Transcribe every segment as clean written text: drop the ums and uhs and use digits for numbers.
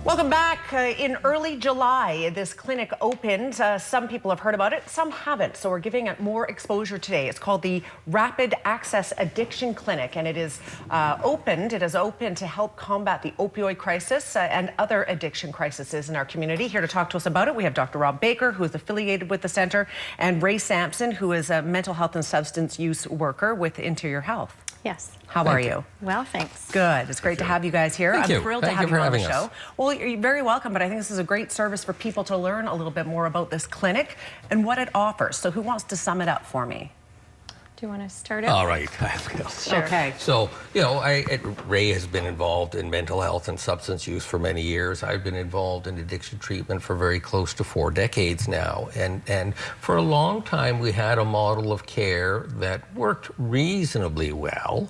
Welcome back. In early July, this clinic opened. Some people have heard about it, some haven't. So we're giving it more exposure today. It's called the Rapid Access Addiction Clinic, and it is opened. It is open to help combat the opioid crisis and other addiction crises in our community. Here to talk to us about it, we have Dr. Rob Baker, who is affiliated with the center, and Ray Sampson, who is a mental health and substance use worker with Interior Health. Yes. How are you? Well, thanks. Good. It's great to have you guys here. I'm thrilled to have you on the show. Well, you're very welcome, but I think this is a great service for people to learn a little bit more about this clinic and what it offers. So who wants to sum it up for me? Do you want to start it? All right. Sure. Okay. So, Ray has been involved in mental health and substance use for many years. I've been involved in addiction treatment for very close to 4 decades now. And for a long time, we had a model of care that worked reasonably well,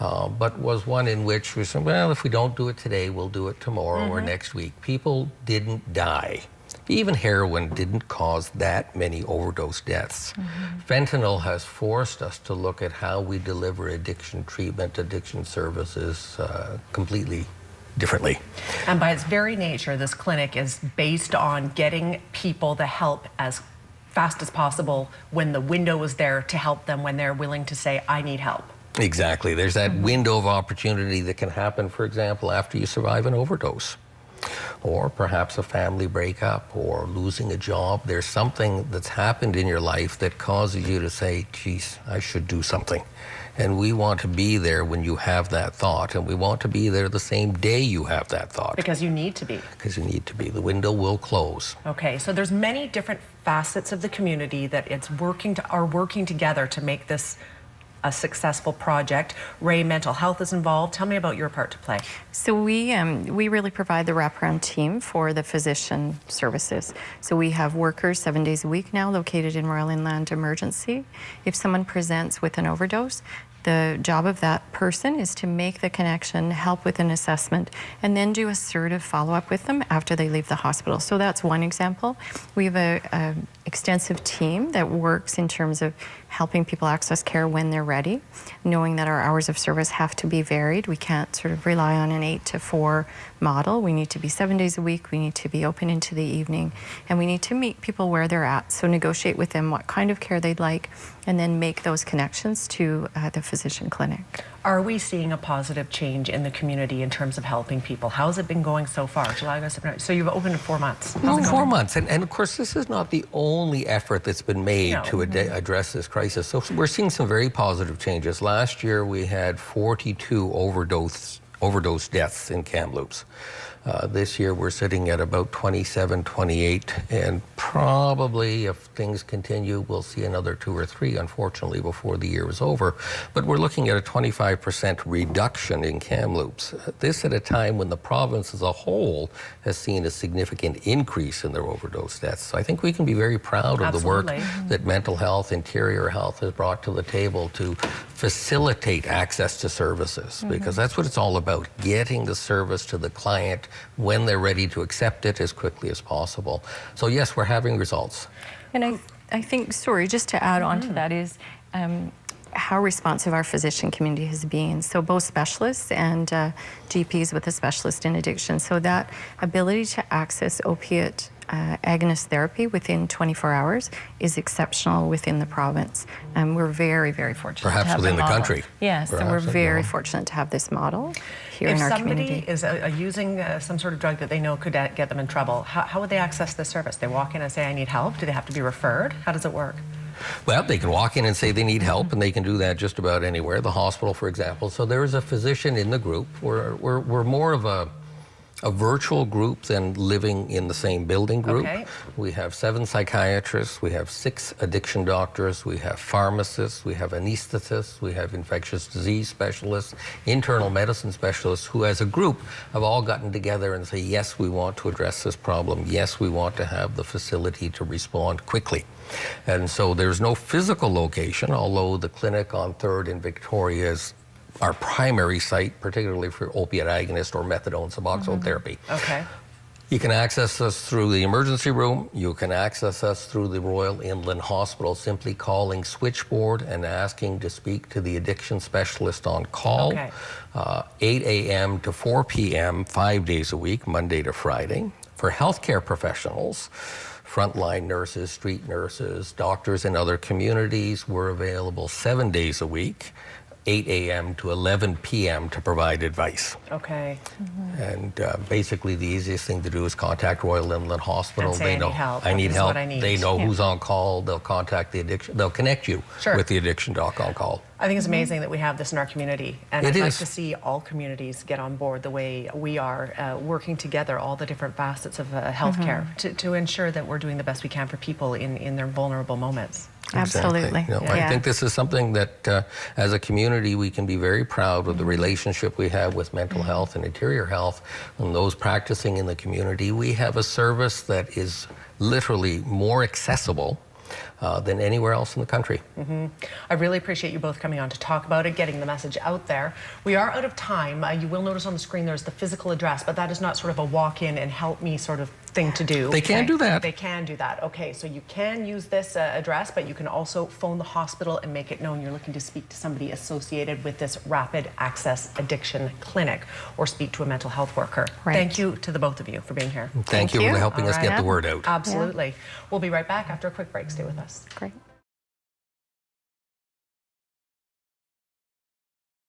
but was one in which we said, well, if we don't do it today, we'll do it tomorrow or next week. People didn't die. Even heroin didn't cause that many overdose deaths. Fentanyl has forced us to look at how we deliver addiction treatment, addiction services completely differently. And by its very nature, this clinic is based on getting people the help as fast as possible when the window is there to help them when they're willing to say, I need help. Exactly. There's that window of opportunity that can happen, for example, after you survive an overdose, or perhaps a family breakup, or losing a job. There's something that's happened in your life that causes you to say, geez, I should do something. And we want to be there when you have that thought, and we want to be there the same day you have that thought. Because you need to be. Because you need to be. The window will close. Okay, so there's many different facets of the community that are working together to make this a successful project. Ray, mental health is involved. Tell me about your part to play. So we really provide the wraparound team for the physician services. So we have workers 7 days a week now located in Royal Inland Emergency. If someone presents with an overdose, the job of that person is to make the connection, help with an assessment, and then do assertive follow-up with them after they leave the hospital. So that's one example. We have a extensive team that works in terms of helping people access care when they're ready, knowing that our hours of service have to be varied. We can't sort of rely on an 8 to 4 model. We need to be 7 days a week. We need to be open into the evening, and we need to meet people where they're at. So negotiate with them what kind of care they'd like, and then make those connections to the physician clinic. Are we seeing a positive change in the community in terms of helping people? How's it been going so far? July, August, September. So you've opened in 4 months. No, 4 months. And of course, this is not the only effort that's been made to address this crisis. So we're seeing some very positive changes. Last year, we had 42 overdose deaths in Kamloops. This year we're sitting at about 27, 28, and probably if things continue, we'll see another 2 or 3, unfortunately, before the year is over. But we're looking at a 25% reduction in Kamloops. This at a time when the province as a whole has seen a significant increase in their overdose deaths. So I think we can be very proud of the work that mental health, Interior Health has brought to the table to facilitate access to services, because that's what it's all about, getting the service to the client when they're ready to accept it as quickly as possible. So yes, we're having results. And I think, sorry, just to add on to that is how responsive our physician community has been. So both specialists and GPs with a specialist in addiction. So that ability to access opiate agonist therapy within 24 hours is exceptional within the province. We're very, very fortunate Perhaps to have within the country. Yes, and we're very fortunate to have this model here in our community. If somebody is using some sort of drug that they know could get them in trouble, how would they access the service? They walk in and say, I need help? Do they have to be referred? How does it work? Well, they can walk in and say they need help, and they can do that just about anywhere. The hospital, for example. So there is a physician in the group. We're more of a virtual group than living in the same building group. Okay. We have 7 psychiatrists, we have 6 addiction doctors, we have pharmacists, we have anesthetists, we have infectious disease specialists, internal medicine specialists, who as a group have all gotten together and say, yes, we want to address this problem. Yes, we want to have the facility to respond quickly. And so there's no physical location, although the clinic on 3rd in Victoria is our primary site, particularly for opiate agonist or methadone Suboxone therapy. Okay. You can access us through the emergency room. You can access us through the Royal Inland Hospital, simply calling switchboard and asking to speak to the addiction specialist on call. Okay. 8 a.m. to 4 p.m., 5 days a week, Monday to Friday. For healthcare professionals, frontline nurses, street nurses, doctors in other communities, we're available 7 days a week, 8 a.m. to 11 p.m. to provide advice. Okay. And basically, the easiest thing to do is contact Royal Inland Hospital. And say, they "I know need help. I need This is help. what I need." They know who's on call. They'll contact the addiction. They'll connect you Sure. with the addiction doc on call. I think it's amazing that we have this in our community, and It I'd like is. to see all communities get on board the way we are, working together, all the different facets of healthcare, to ensure that we're doing the best we can for people in their vulnerable moments. Absolutely. Exactly. I think this is something that, as a community, we can be very proud of the relationship we have with mental health and interior health, and those practicing in the community. We have a service that is literally more accessible than anywhere else in the country. I really appreciate you both coming on to talk about it, getting the message out there. We are out of time. You will notice on the screen there's the physical address, but that is not sort of a walk-in and help me sort of thing to do. They can do that. They can do that. Okay, so you can use this address, but you can also phone the hospital and make it known you're looking to speak to somebody associated with this rapid access addiction clinic, or speak to a mental health worker. Right. Thank you to the both of you for being here. Thank you for helping us get the word out. Absolutely. We'll be right back after a quick break. Stay with us. Great.